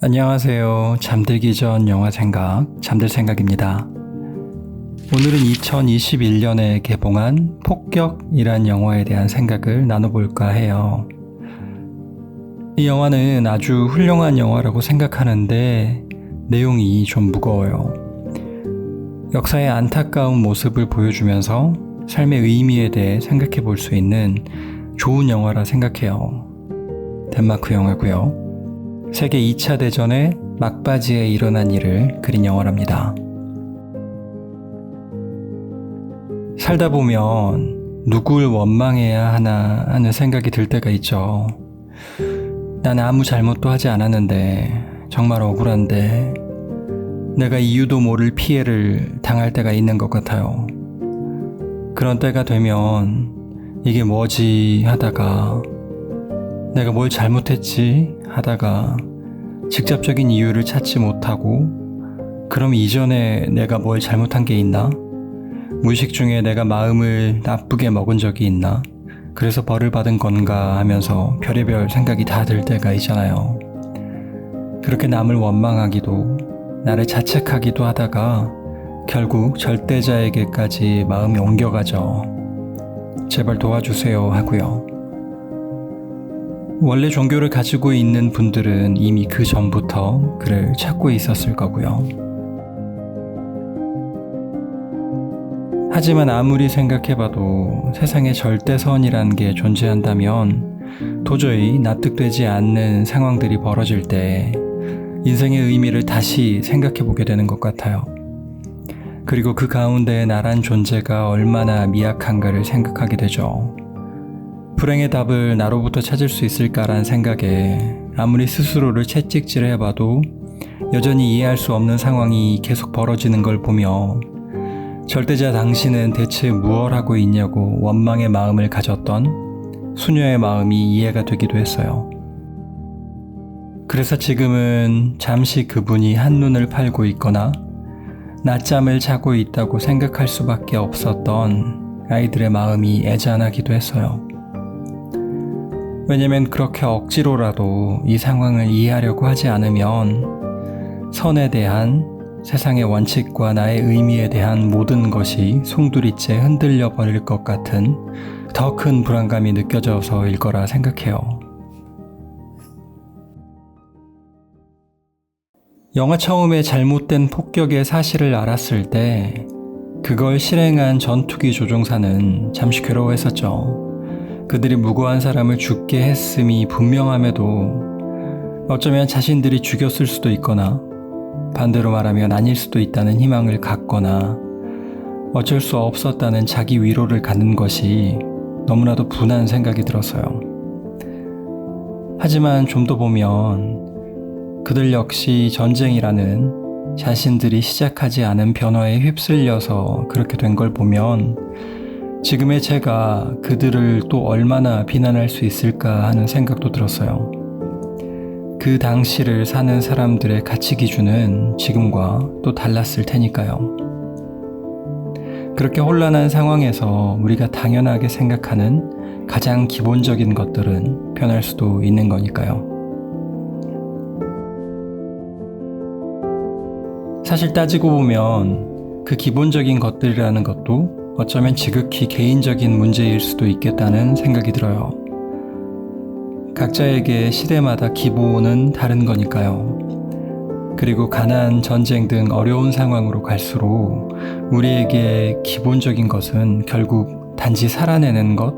안녕하세요. 잠들기 전 영화 생각, 잠들 생각입니다. 오늘은 2021년에 개봉한 폭격이란 영화에 대한 생각을 나눠볼까 해요. 이 영화는 아주 훌륭한 영화라고 생각하는데 내용이 좀 무거워요. 역사의 안타까운 모습을 보여주면서 삶의 의미에 대해 생각해 볼 수 있는 좋은 영화라 생각해요. 덴마크 영화고요. 세계 2차 대전의 막바지에 일어난 일을 그린 영화랍니다. 살다 보면 누굴 원망해야 하나 하는 생각이 들 때가 있죠. 난 아무 잘못도 하지 않았는데 정말 억울한데 내가 이유도 모를 피해를 당할 때가 있는 것 같아요. 그런 때가 되면 이게 뭐지 하다가 내가 뭘 잘못했지 하다가 직접적인 이유를 찾지 못하고 그럼 이전에 내가 뭘 잘못한 게 있나? 무의식 중에 내가 마음을 나쁘게 먹은 적이 있나? 그래서 벌을 받은 건가 하면서 별의별 생각이 다 들 때가 있잖아요. 그렇게 남을 원망하기도 나를 자책하기도 하다가 결국 절대자에게까지 마음이 옮겨가죠. 제발 도와주세요 하고요. 원래 종교를 가지고 있는 분들은 이미 그 전부터 그를 찾고 있었을 거고요. 하지만 아무리 생각해봐도 세상에 절대선이라는 게 존재한다면 도저히 납득되지 않는 상황들이 벌어질 때 인생의 의미를 다시 생각해보게 되는 것 같아요. 그리고 그 가운데 나란 존재가 얼마나 미약한가를 생각하게 되죠. 불행의 답을 나로부터 찾을 수 있을까란 생각에 아무리 스스로를 채찍질해봐도 여전히 이해할 수 없는 상황이 계속 벌어지는 걸 보며 절대자 당신은 대체 무엇 하고 있냐고 원망의 마음을 가졌던 수녀의 마음이 이해가 되기도 했어요. 그래서 지금은 잠시 그분이 한눈을 팔고 있거나 낮잠을 자고 있다고 생각할 수밖에 없었던 아이들의 마음이 애잔하기도 했어요. 왜냐면 그렇게 억지로라도 이 상황을 이해하려고 하지 않으면 선에 대한 세상의 원칙과 나의 의미에 대한 모든 것이 송두리째 흔들려 버릴 것 같은 더 큰 불안감이 느껴져서일 거라 생각해요. 영화 처음에 잘못된 폭격의 사실을 알았을 때 그걸 실행한 전투기 조종사는 잠시 괴로워했었죠. 그들이 무고한 사람을 죽게 했음이 분명함에도 어쩌면 자신들이 죽였을 수도 있거나 반대로 말하면 아닐 수도 있다는 희망을 갖거나 어쩔 수 없었다는 자기 위로를 갖는 것이 너무나도 분한 생각이 들었어요. 하지만 좀 더 보면 그들 역시 전쟁이라는 자신들이 시작하지 않은 변화에 휩쓸려서 그렇게 된 걸 보면 지금의 제가 그들을 또 얼마나 비난할 수 있을까 하는 생각도 들었어요. 그 당시를 사는 사람들의 가치 기준은 지금과 또 달랐을 테니까요. 그렇게 혼란한 상황에서 우리가 당연하게 생각하는 가장 기본적인 것들은 변할 수도 있는 거니까요. 사실 따지고 보면 그 기본적인 것들이라는 것도 어쩌면 지극히 개인적인 문제일 수도 있겠다는 생각이 들어요. 각자에게 시대마다 기본은 다른 거니까요. 그리고 가난, 전쟁 등 어려운 상황으로 갈수록 우리에게 기본적인 것은 결국 단지 살아내는 것,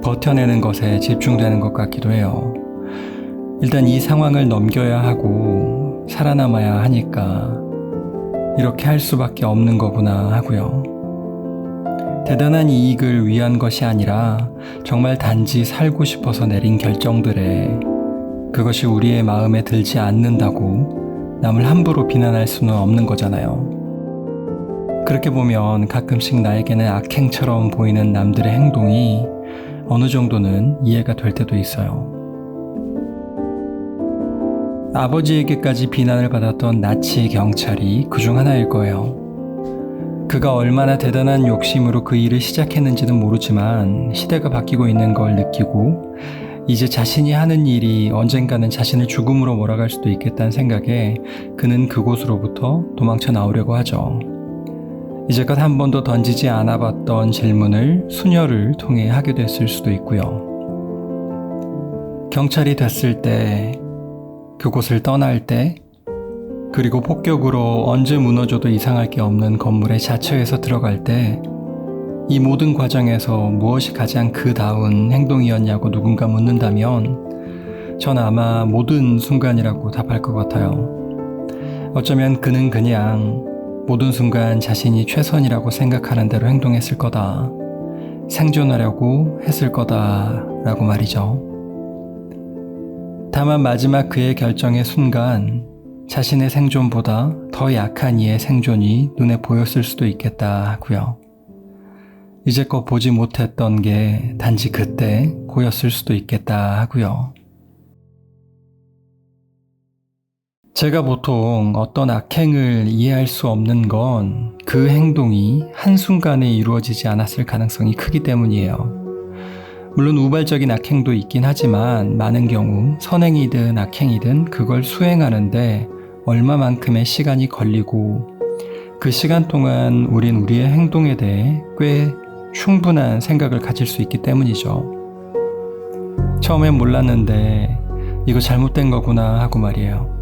버텨내는 것에 집중되는 것 같기도 해요. 일단 이 상황을 넘겨야 하고 살아남아야 하니까 이렇게 할 수밖에 없는 거구나 하고요. 대단한 이익을 위한 것이 아니라 정말 단지 살고 싶어서 내린 결정들에 그것이 우리의 마음에 들지 않는다고 남을 함부로 비난할 수는 없는 거잖아요. 그렇게 보면 가끔씩 나에게는 악행처럼 보이는 남들의 행동이 어느 정도는 이해가 될 때도 있어요. 아버지에게까지 비난을 받았던 나치 경찰이 그중 하나일 거예요. 그가 얼마나 대단한 욕심으로 그 일을 시작했는지는 모르지만 시대가 바뀌고 있는 걸 느끼고 이제 자신이 하는 일이 언젠가는 자신을 죽음으로 몰아갈 수도 있겠다는 생각에 그는 그곳으로부터 도망쳐 나오려고 하죠. 이제껏 한 번도 던지지 않아 봤던 질문을 수녀를 통해 하게 됐을 수도 있고요. 경찰이 됐을 때, 그곳을 떠날 때, 그리고 폭격으로 언제 무너져도 이상할 게 없는 건물에 자처해서 들어갈 때, 이 모든 과정에서 무엇이 가장 그다운 행동이었냐고 누군가 묻는다면 전 아마 모든 순간이라고 답할 것 같아요. 어쩌면 그는 그냥 모든 순간 자신이 최선이라고 생각하는 대로 행동했을 거다. 생존하려고 했을 거다라고 말이죠. 다만 마지막 그의 결정의 순간 자신의 생존보다 더 약한 이의 생존이 눈에 보였을 수도 있겠다 하고요. 이제껏 보지 못했던 게 단지 그때 보였을 수도 있겠다 하고요. 제가 보통 어떤 악행을 이해할 수 없는 건 그 행동이 한순간에 이루어지지 않았을 가능성이 크기 때문이에요. 물론 우발적인 악행도 있긴 하지만 많은 경우 선행이든 악행이든 그걸 수행하는데 얼마만큼의 시간이 걸리고 그 시간 동안 우린 우리의 행동에 대해 꽤 충분한 생각을 가질 수 있기 때문이죠. 처음엔 몰랐는데 이거 잘못된 거구나 하고 말이에요.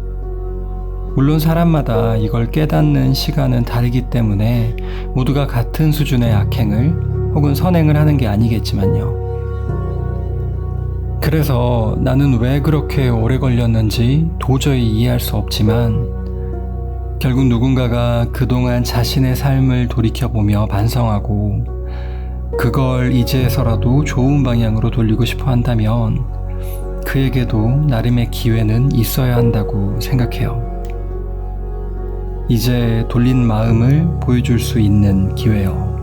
물론 사람마다 이걸 깨닫는 시간은 다르기 때문에 모두가 같은 수준의 악행을 혹은 선행을 하는 게 아니겠지만요. 그래서 나는 왜 그렇게 오래 걸렸는지 도저히 이해할 수 없지만 결국 누군가가 그동안 자신의 삶을 돌이켜보며 반성하고 그걸 이제서라도 좋은 방향으로 돌리고 싶어 한다면 그에게도 나름의 기회는 있어야 한다고 생각해요. 이제 돌린 마음을 보여줄 수 있는 기회요.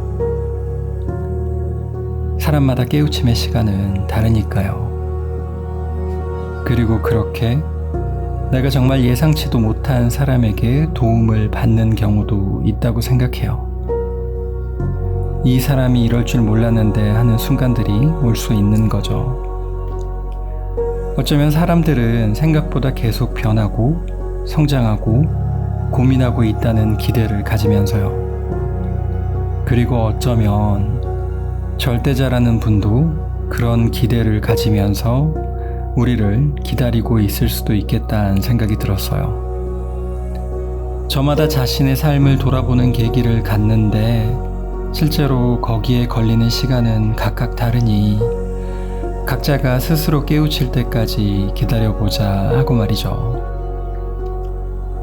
사람마다 깨우침의 시간은 다르니까요. 그리고 그렇게 내가 정말 예상치도 못한 사람에게 도움을 받는 경우도 있다고 생각해요. 이 사람이 이럴 줄 몰랐는데 하는 순간들이 올 수 있는 거죠. 어쩌면 사람들은 생각보다 계속 변하고 성장하고 고민하고 있다는 기대를 가지면서요. 그리고 어쩌면 절대자라는 분도 그런 기대를 가지면서 우리를 기다리고 있을 수도 있겠다는 생각이 들었어요. 저마다 자신의 삶을 돌아보는 계기를 갖는데 실제로 거기에 걸리는 시간은 각각 다르니 각자가 스스로 깨우칠 때까지 기다려보자 하고 말이죠.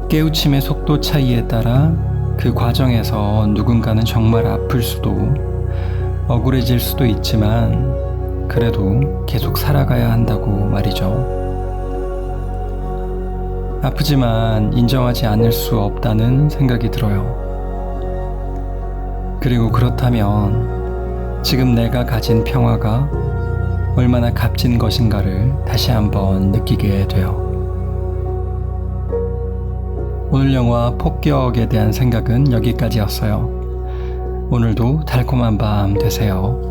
깨우침의 속도 차이에 따라 그 과정에서 누군가는 정말 아플 수도 억울해질 수도 있지만 그래도 계속 살아가야 한다고 말이죠. 아프지만 인정하지 않을 수 없다는 생각이 들어요. 그리고 그렇다면 지금 내가 가진 평화가 얼마나 값진 것인가를 다시 한번 느끼게 돼요. 오늘 영화 폭격에 대한 생각은 여기까지였어요. 오늘도 달콤한 밤 되세요.